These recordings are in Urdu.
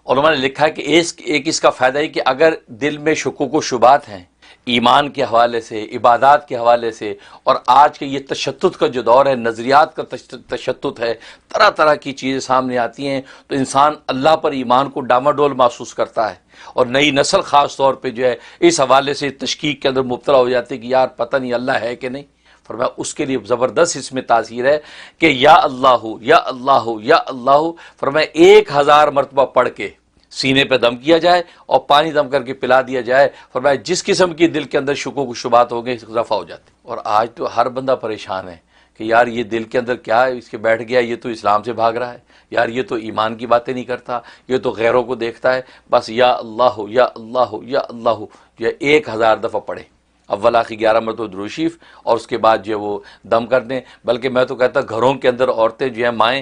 علماء نے لکھا ہے کہ ایک اس کا فائدہ ہے کہ اگر دل میں شکوک و شبہات ہیں ایمان کے حوالے سے، عبادات کے حوالے سے، اور آج کے یہ تشدد کا جو دور ہے، نظریات کا تشدد ہے، طرح طرح کی چیزیں سامنے آتی ہیں، تو انسان اللہ پر ایمان کو ڈاماڈول محسوس کرتا ہے، اور نئی نسل خاص طور پہ جو ہے اس حوالے سے تشکیک کے اندر مبتلا ہو جاتی ہے کہ یار پتہ نہیں اللہ ہے کہ نہیں۔ فرمایا اس کے لیے زبردست اس میں تاثیر ہے کہ یا اللہ یا اللہ یا اللہ، فرمایا 1000 مرتبہ پڑھ کے سینے پہ دم کیا جائے اور پانی دم کر کے پلا دیا جائے، فرمایا جس قسم کی دل کے اندر شکوک و شبہات ہو گئے رفع ہو جاتے۔ اور آج تو ہر بندہ پریشان ہے کہ یار یہ دل کے اندر کیا ہے، اس کے بیٹھ گیا، یہ تو اسلام سے بھاگ رہا ہے، یار یہ تو ایمان کی باتیں نہیں کرتا، یہ تو غیروں کو دیکھتا ہے، بس یا اللہ یا اللہ یا اللہ یہ 1000 دفعہ پڑھے، اول آخر 11 مرتبہ درود شریف، اور اس کے بعد جو ہے وہ دم کر دیں۔ بلکہ میں تو کہتا گھروں کے اندر عورتیں جو ہیں، مائیں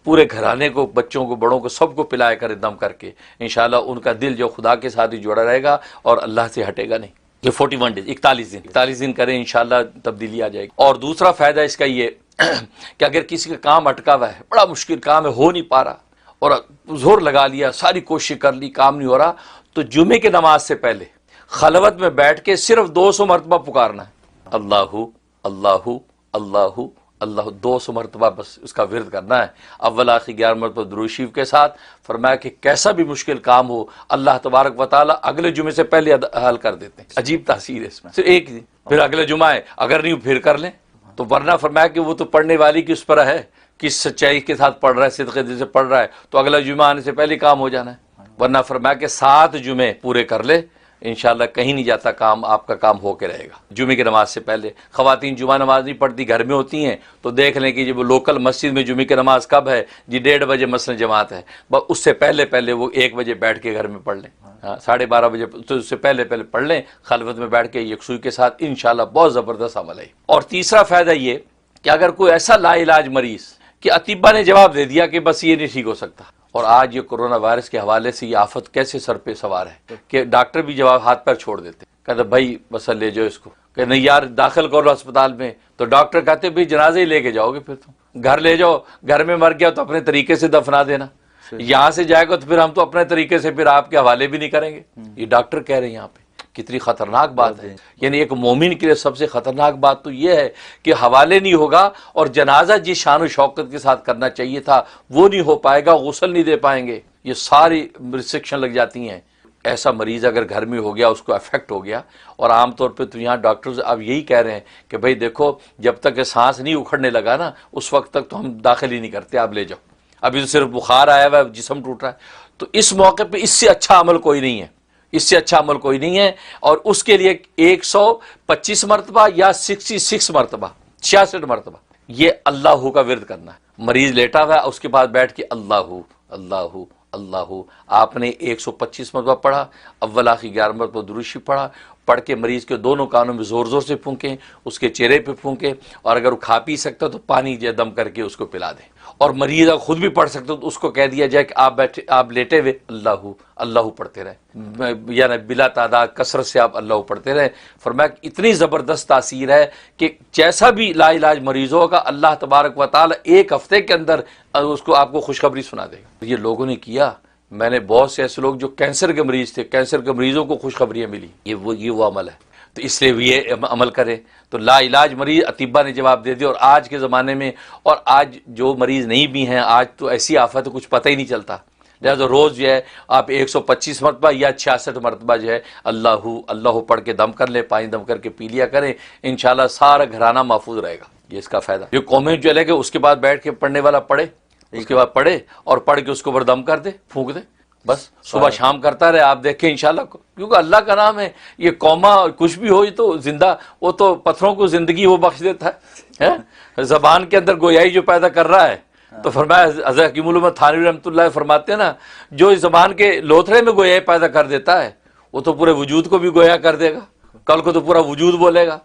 پورے گھرانے کو، بچوں کو، بڑوں کو، سب کو پلایا کرے دم کر کے، انشاءاللہ ان کا دل جو خدا کے ساتھ ہی جڑا رہے گا اور اللہ سے ہٹے گا نہیں۔ یہ 41 ڈیز، 41 دن کریں، انشاءاللہ تبدیلی آ جائے گی۔ اور دوسرا فائدہ اس کا یہ کہ اگر کسی کا کام اٹکا ہوا ہے، بڑا مشکل کام ہے، ہو نہیں پا رہا، اور زور لگا لیا، ساری کوشش کر لی، کام نہیں ہو رہا، تو جمعے کی نماز سے پہلے خلوت میں بیٹھ کے صرف 200 مرتبہ پکارنا ہے، اللہ اللہ اللہ اللہ، 200 مرتبہ بس اس کا ورد کرنا ہے، اول آخر 11 مرتبہ درود شریف کے ساتھ۔ فرمایا کہ کیسا بھی مشکل کام ہو اللہ تبارک و تعالیٰ اگلے جمعے سے پہلے حل کر دیتے ہیں۔ عجیب تاثیر ہے اس میں، صرف ایک دن، پھر اگلے جمعہ ہے، اگر نہیں پھر کر لیں، تو ورنہ فرمایا کہ وہ تو پڑھنے والی کی اس پر ہے، کس سچائی کے ساتھ پڑھ رہا ہے، صدقے دل سے پڑھ رہا ہے، تو اگلا جمعہ آنے سے پہلے کام ہو جانا ہے۔ ورنہ فرمایا کہ 7 جمعے پورے کر لے، انشاءاللہ کہیں نہیں جاتا کام، آپ کا کام ہو کے رہے گا۔ جمعے کی نماز سے پہلے خواتین جمعہ نماز نہیں پڑھتی، گھر میں ہوتی ہیں، تو دیکھ لیں کہ جب لوکل مسجد میں جمعے کی نماز کب ہے جی، 1:30 بجے مثلا جماعت ہے، بس اس سے پہلے وہ 1 بجے بیٹھ کے گھر میں پڑھ لیں، 12:30 بجے، تو اس سے پہلے پڑھ لیں خلوت میں بیٹھ کے یکسوئی کے ساتھ، انشاءاللہ بہت زبردست عمل ہے۔ اور تیسرا فائدہ یہ کہ اگر کوئی ایسا لا علاج مریض کہ اطباء نے جواب دے دیا کہ بس یہ نہیں ٹھیک ہو سکتا، اور آج یہ کرونا وائرس کے حوالے سے یہ آفت کیسے سر پہ سوار ہے کہ ڈاکٹر بھی جواب ہاتھ پیر چھوڑ دیتے، کہتے بھائی بس لے جاؤ اس کو، کہ نہیں یار داخل کرو اسپتال میں، تو ڈاکٹر کہتے بھائی جنازے ہی لے کے جاؤ گے، پھر تم گھر لے جاؤ، گھر میں مر گیا تو اپنے طریقے سے دفنا دینا، یہاں سے جائے گا تو پھر ہم تو اپنے طریقے سے پھر آپ کے حوالے بھی نہیں کریں گے۔ یہ ڈاکٹر کہہ رہے ہیں یہاں پہ، کتنی خطرناک بات ہے۔ یعنی ایک مومن کے لیے سب سے خطرناک بات تو یہ ہے کہ حوالے نہیں ہوگا، اور جنازہ جس شان و شوکت کے ساتھ کرنا چاہیے تھا وہ نہیں ہو پائے گا، غسل نہیں دے پائیں گے، یہ ساری ریسٹرکشن لگ جاتی ہیں۔ ایسا مریض اگر گھر میں ہو گیا، اس کو افیکٹ ہو گیا، اور عام طور پہ تو یہاں ڈاکٹرز اب یہی کہہ رہے ہیں کہ بھئی دیکھو جب تک کہ سانس نہیں اکھڑنے لگا نا، اس وقت تک تو ہم داخل ہی نہیں کرتے، آپ لے جاؤ، ابھی تو صرف بخار آیا ہوا ہے، جسم ٹوٹ رہا ہے۔ تو اس موقع پہ اس سے اچھا عمل کوئی نہیں ہے، اس سے اچھا عمل کوئی نہیں ہے، اور اس کے لیے 125 مرتبہ یا 66 مرتبہ 66 مرتبہ یہ اللہ کا ورد کرنا ہے۔ مریض لیٹا ہوا ہے، اس کے بعد بیٹھ کے اللہ اللہ اللہ، آپ نے 125 مرتبہ پڑھا، اول آخر 11 مرتبہ درود شریف پڑھ کے مریض کے دونوں کانوں میں زور زور سے پھونکیں، اس کے چہرے پہ پھونکیں، اور اگر وہ کھا پی سکتا تو پانی دم کر کے اس کو پلا دیں، اور مریض اگر خود بھی پڑھ سکتا تو اس کو کہہ دیا جائے کہ آپ لیٹے ہوئے اللہ اللہ پڑھتے رہیں، یعنی بلا تعداد کثرت سے آپ اللہ پڑھتے رہیں۔ فرمایا کہ اتنی زبردست تاثیر ہے کہ جیسا بھی لا علاج مریض ہوگا اللہ تبارک و تعالی 1 ہفتے کے اندر اس کو آپ کو خوشخبری سنا دے گا۔ یہ لوگوں نے کیا، میں نے بہت سے ایسے لوگ جو کینسر کے مریض تھے، کینسر کے مریضوں کو خوشخبریاں ملی، یہ وہ عمل ہے، تو اس لیے یہ عمل کریں۔ تو لا علاج مریض اطباء نے جواب دے دیا، اور آج کے زمانے میں، اور آج جو مریض نہیں بھی ہیں، آج تو ایسی آفت ہے کچھ پتہ ہی نہیں چلتا، لہٰذا روز جو ہے آپ 125 مرتبہ یا 66 مرتبہ جو ہے اللہ اللہ پڑھ کے دم کر لیں، پانی دم کر کے پی لیا کریں، انشاءاللہ سارا گھرانہ محفوظ رہے گا۔ یہ اس کا فائدہ، یہ قومیں جو ہے کہ اس کے بعد بیٹھ کے پڑھنے والا پڑھے، اس کے بعد پڑھے اور پڑھ کے اس کو اوپر دم کر دے، پھونک دے، بس صبح شام کرتا رہے، آپ دیکھیں انشاءاللہ، کیونکہ اللہ کا نام ہے، یہ قوما کچھ بھی ہو، یہ تو زندہ، وہ تو پتھروں کو زندگی وہ بخش دیتا ہے، زبان کے اندر گویائی جو پیدا کر رہا ہے۔ تو فرمایا حضرت حکیم الامت تھانوی رحمۃ اللہ فرماتے ہیں نا، جو اس زبان کے لوتھڑے میں گویائی پیدا کر دیتا ہے وہ تو پورے وجود کو بھی گویا کر دے گا، کل کو تو پورا وجود بولے گا۔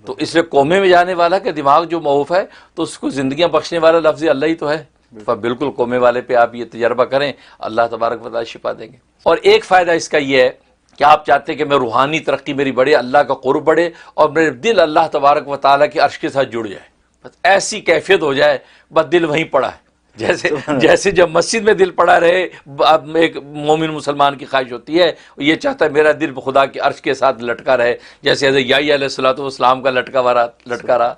تو اس لیے قومے میں جانے والا کہ دماغ جو معوف ہے تو اس کو زندگیاں بخشنے والا لفظ اللہ ہی تو ہے، بالکل قومے والے پہ آپ یہ تجربہ کریں، اللہ تبارک و تعالی شفا دیں گے۔ اور ایک فائدہ اس کا یہ ہے کہ آپ چاہتے ہیں کہ میں روحانی ترقی میری بڑھے، اللہ کا قرب بڑھے، اور میرے دل اللہ تبارک و تعالیٰ کے عرش کے ساتھ جڑ جائے، بس ایسی کیفیت ہو جائے، بس دل وہیں پڑا ہے، جیسے جب مسجد میں دل پڑا رہے، ایک مومن مسلمان کی خواہش ہوتی ہے، یہ چاہتا ہے میرا دل خدا کے عرش کے ساتھ لٹکا رہے، جیسے حضرت یحییٰ علیہ الصلوۃ والسلام کا لٹکا رہا.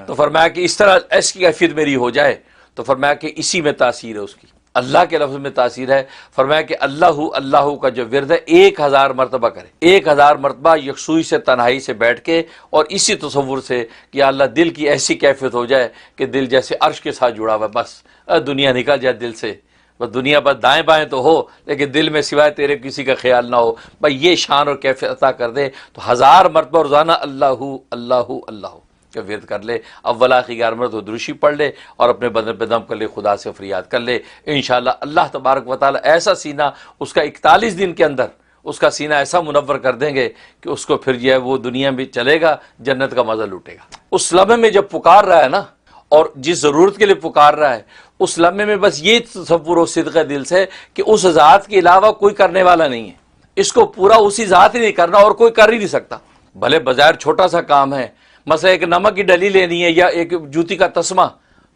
تو فرمایا کہ اس طرح ایسی کیفیت میری ہو جائے، تو فرمایا کہ اسی میں تاثیر ہے اس کی، اللہ کے لفظ میں تاثیر ہے. فرمایا کہ اللہ کا جو ورد ہے 1000 مرتبہ کرے، 1000 مرتبہ یکسوئی سے تنہائی سے بیٹھ کے، اور اسی تصور سے کہ یا اللہ دل کی ایسی کیفیت ہو جائے کہ دل جیسے عرش کے ساتھ جڑا ہوا ہے، بس دنیا نکل جائے دل سے، بس دنیا بس دائیں بائیں تو ہو لیکن دل میں سوائے تیرے کسی کا خیال نہ ہو. بھائی یہ شان اور کیفیت عطا کر دے. تو 1000 مرتبہ روزانہ اللہ کا ورد کر لے. اول آخر 11 مرتبہ درشی پڑھ لے اور اپنے بدن پہ دم کر لے، خدا سے فریاد کر لے. انشاءاللہ اللہ تبارک و تعالی ایسا سینہ اس کا 41 دن کے اندر اس کا سینہ ایسا منور کر دیں گے کہ اس کو پھر جو ہے وہ دنیا میں چلے گا، جنت کا مزہ لوٹے گا. اس لمحے میں جب پکار رہا ہے نا، اور جس ضرورت کے لیے پکار رہا ہے، اس لمحے میں بس یہ تصور و صدق دل سے کہ اس ذات کے علاوہ کوئی کرنے والا نہیں ہے، اس کو پورا اسی ذات ہی نہیں کرنا اور کوئی کر ہی نہیں سکتا. بھلے بظاہر چھوٹا سا کام ہے، مثلا ایک نمک کی ڈلی لینی ہے یا ایک جوتی کا تسمہ،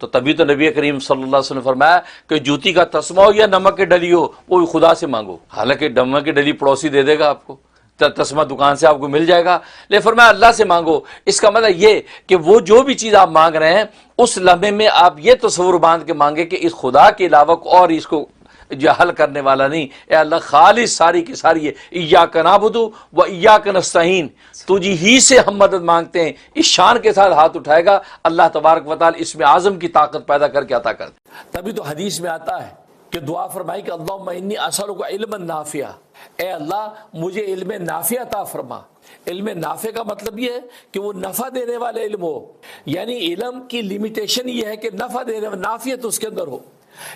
تو تبھی تو نبی کریم صلی اللہ علیہ وسلم نے فرمایا کہ جوتی کا تسمہ ہو یا نمک کی ڈلی ہو وہ بھی خدا سے مانگو. حالانکہ نمک کی ڈلی پڑوسی دے دے گا آپ کو، تسمہ دکان سے آپ کو مل جائے گا، لیکن فرمایا اللہ سے مانگو. اس کا مطلب یہ کہ وہ جو بھی چیز آپ مانگ رہے ہیں اس لمحے میں آپ یہ تصور باندھ کے مانگے کہ اس خدا کے علاوہ اور اس کو جو حل کرنے والا نہیں. اے اللہ خالص ساری کی ساری ہے، ایاک نعبد و ایاک نستعین، تجھی ہی سے ہم مدد مانگتے ہیں. اس شان کے ساتھ ہاتھ اٹھائے گا، اللہ تبارک و تعالی اس میں اعظم کی طاقت پیدا کر کے عطا کر دے. تبھی تو حدیث میں آتا ہے کہ دعا فرمائی کہ اللہم انی اسألک علما نافعا، اے اللہ مجھے علم نافع عطا فرما. علم نافع کا مطلب یہ ہے کہ وہ نفع دینے والا علم ہو، یعنی علم کی لیمیٹیشن یہ ہے کہ نفع دینے والا نافعت اس کے اندر ہو.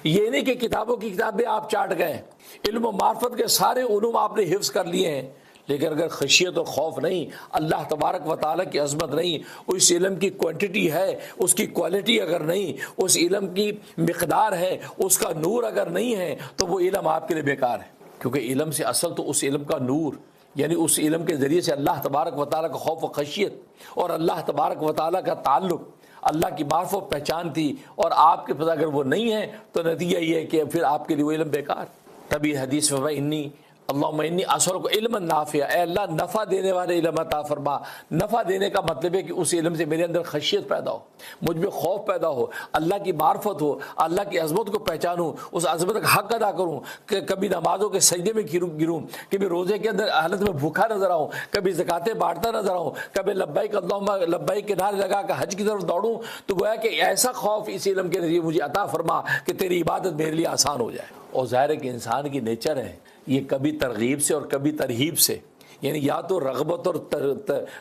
یہ نہیں کہ کتابوں کی کتابیں آپ چاٹ گئے، علم و معرفت کے سارے علوم آپ نے حفظ کر لیے ہیں، لیکن اگر خشیت اور خوف نہیں، اللہ تبارک و تعالیٰ کی عظمت نہیں، اس علم کی کوانٹٹی ہے، اس کی کوالٹی اگر نہیں، اس علم کی مقدار ہے، اس کا نور اگر نہیں ہے، تو وہ علم آپ کے لیے بیکار ہے. کیونکہ علم سے اصل تو اس علم کا نور، یعنی اس علم کے ذریعے سے اللہ تبارک و تعالیٰ کا خوف و خشیت اور اللہ تبارک و تعالیٰ کا تعلق، اللہ کی معرفت و پہچان تھی، اور آپ کے پاس اگر وہ نہیں ہے تو نتیجہ یہ ہے کہ پھر آپ کے لیے وہ علم بیکار. تبھی حدیث میں انی اللہم انی اسألک علما نافعا، اے اللہ نفع دینے والے علم عطا فرما. نفع دینے کا مطلب ہے کہ اس علم سے میرے اندر خشیت پیدا ہو، مجھ میں خوف پیدا ہو، اللہ کی معرفت ہو، اللہ کی عظمت کو پہچانوں، اس عظمت کا حق ادا کروں، کہ کبھی نمازوں کے سجدے میں گروں، کبھی روزے کے اندر حالت میں بھوکا نظر آؤں، کبھی زکاتیں بانٹتا نظر آؤں، کبھی لبیک اللہم لبیک کے نعرے لگا کہ حج کی طرف دوڑوں. تو گویا کہ ایسا خوف اس علم کے ذریعے مجھے عطا فرما کہ تیری عبادت میرے لیے آسان ہو جائے. اور ظاہر ہے کہ انسان کی نیچر ہے یہ کبھی ترغیب سے اور کبھی ترہیب سے، یعنی یا تو رغبت اور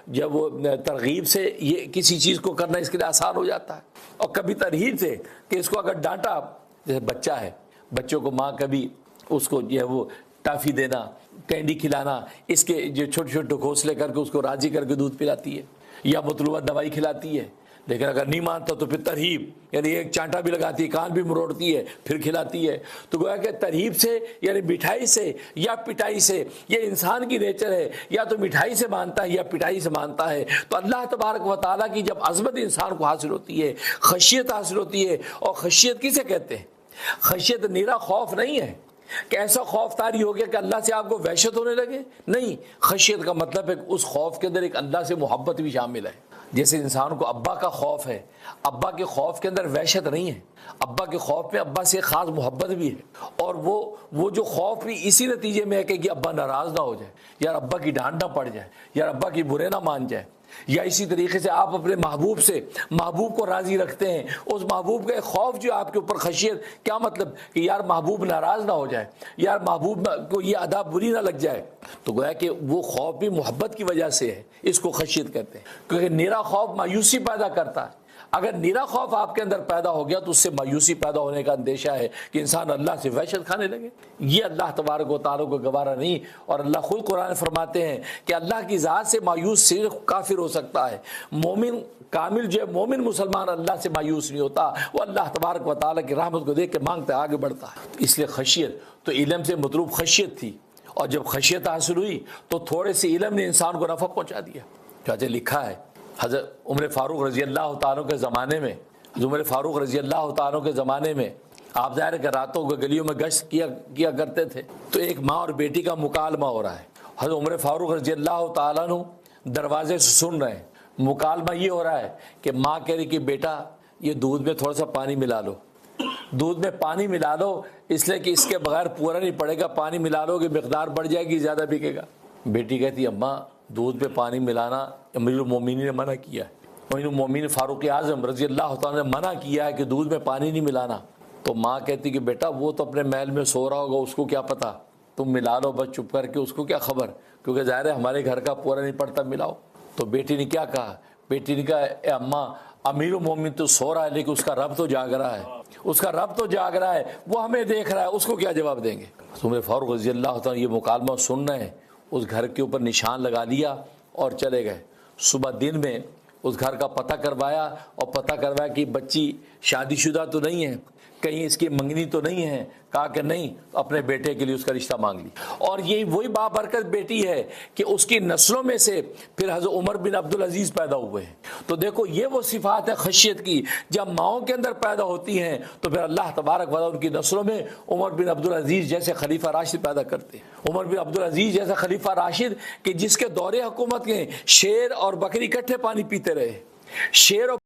جب وہ ترغیب سے یہ کسی چیز کو کرنا اس کے لیے آسان ہو جاتا ہے، اور کبھی ترہیب سے کہ اس کو اگر ڈانٹا، جیسے بچہ ہے، بچوں کو ماں کبھی اس کو جو ہے وہ ٹافی دینا، کینڈی کھلانا، اس کے جو چھوٹے چھوٹے گھونسلے کر کے اس کو راضی کر کے دودھ پلاتی ہے یا مطلوبہ دوائی کھلاتی ہے. لیکن اگر نہیں مانتا تو پھر ترہیب، یعنی ایک چانٹا بھی لگاتی ہے، کان بھی مروڑتی ہے، پھر کھلاتی ہے. تو گویا کہ ترہیب سے یعنی مٹھائی سے یا پٹائی سے، یہ انسان کی نیچر ہے، یا تو مٹھائی سے مانتا ہے یا پٹائی سے مانتا ہے. تو اللہ تبارک و تعالیٰ کی جب عظمت انسان کو حاصل ہوتی ہے، خشیت حاصل ہوتی ہے، اور خشیت کسے کہتے ہیں؟ خشیت نیرا خوف نہیں ہے کہ ایسا خوف طاری ہو گیا کہ اللہ سے آپ کو وحشت ہونے لگے، نہیں. خشیت کا مطلب ہے کہ اس خوف کے اندر ایک اللہ سے محبت بھی شامل ہے. جیسے انسان کو ابا کا خوف ہے، ابا کے خوف کے اندر وحشت نہیں ہے، ابا کے خوف میں ابا سے خاص محبت بھی ہے. اور وہ جو خوف بھی اسی نتیجے میں ہے کہ ابا ناراض نہ ہو جائے، یار ابا کی ڈانٹ نہ پڑ جائے، یار ابا کی برے نہ مان جائے. یا اسی طریقے سے آپ اپنے محبوب سے محبوب کو راضی رکھتے ہیں، اس محبوب کا خوف جو آپ کے اوپر خشیت، کیا مطلب کہ یار محبوب ناراض نہ ہو جائے، یار محبوب کو یہ ادا بری نہ لگ جائے. تو گویا کہ وہ خوف بھی محبت کی وجہ سے ہے، اس کو خشیت کہتے ہیں. کیونکہ نیرا خوف مایوسی پیدا کرتا ہے. اگر نیرا خوف آپ کے اندر پیدا ہو گیا تو اس سے مایوسی پیدا ہونے کا اندیشہ ہے کہ انسان اللہ سے وحشت کھانے لگے. یہ اللہ تبارک و تعالیٰ کو گوارا نہیں. اور اللہ خود قرآن فرماتے ہیں کہ اللہ کی ذات سے مایوس صرف کافر ہو سکتا ہے. مومن کامل جو ہے، مومن مسلمان اللہ سے مایوس نہیں ہوتا، وہ اللہ تبارک و تعالیٰ کی رحمت کو دیکھ کے مانگتا ہے، آگے بڑھتا ہے. اس لیے خشیت تو علم سے مطلوب خشیت تھی، اور جب خشیت حاصل ہوئی تو تھوڑے سے علم نے انسان کو نفع پہنچا دیا. چاچا لکھا ہے حضرت عمر فاروق رضی اللہ تعالیٰ کے زمانے میں، حضرت عمر فاروق رضی اللہ تعالیٰ کے زمانے میں آپ ظاہر ہے کہ راتوں کو گلیوں میں گشت کیا کرتے تھے، تو ایک ماں اور بیٹی کا مکالمہ ہو رہا ہے، حضرت عمر فاروق رضی اللہ تعالیٰ عنہ دروازے سے سن رہے ہیں، مکالمہ یہ ہو رہا ہے کہ ماں کہہ رہی کہ بیٹا یہ دودھ میں تھوڑا سا پانی ملا لو، دودھ میں پانی ملا دو، اس لیے کہ اس کے بغیر پورا نہیں پڑے گا، پانی ملا لو کہ مقدار بڑھ جائے گی، زیادہ بکے گا۔ بیٹی کہتی اماں دودھ میں پانی ملانا امیر المومنین نے منع کیا ہے، امیر المومنین فاروق اعظم رضی اللہ تعالیٰ نے منع کیا ہے کہ دودھ میں پانی نہیں ملانا۔ تو ماں کہتی کہ بیٹا وہ تو اپنے محل میں سو رہا ہوگا، اس کو کیا پتا، تم ملا لو بس چپ کر کے، اس کو کیا خبر، کیونکہ ظاہر ہے ہمارے گھر کا پورا نہیں پڑتا، ملاؤ۔ تو بیٹی نے کیا کہا، بیٹی نے کہا اے اماں امیر المومنین تو سو رہا ہے لیکن اس کا رب تو جاگ رہا ہے، اس کا رب تو جاگ رہا ہے، وہ ہمیں دیکھ رہا ہے، اس کو کیا جواب دیں گے۔ عمر فاروق رضی اللہ تعالیٰ یہ مکالمہ سن رہے ہیں، اس گھر کے اوپر نشان لگا لیا اور چلے گئے۔ صبح دن میں اس گھر کا پتہ کروایا، اور پتہ کروایا کہ بچی شادی شدہ تو نہیں ہے، کہیں اس کی منگنی تو نہیں ہے، کہا کہ نہیں، اپنے بیٹے کے لیے اس کا رشتہ مانگ لی۔ اور یہی وہی بابرکت بیٹی ہے کہ اس کی نسلوں میں سے پھر حضرت عمر بن عبدالعزیز پیدا ہوئے ہیں۔ تو دیکھو یہ وہ صفات ہے خشیت کی، جب ماؤں کے اندر پیدا ہوتی ہیں تو پھر اللہ تبارک و تعالیٰ ان کی نسلوں میں عمر بن عبدالعزیز جیسے خلیفہ راشد پیدا کرتے ہیں۔ عمر بن عبدالعزیز جیسا خلیفہ راشد کہ جس کے دور حکومت کے شیر اور بکری اکٹھے پانی پیتے رہے، شیر اور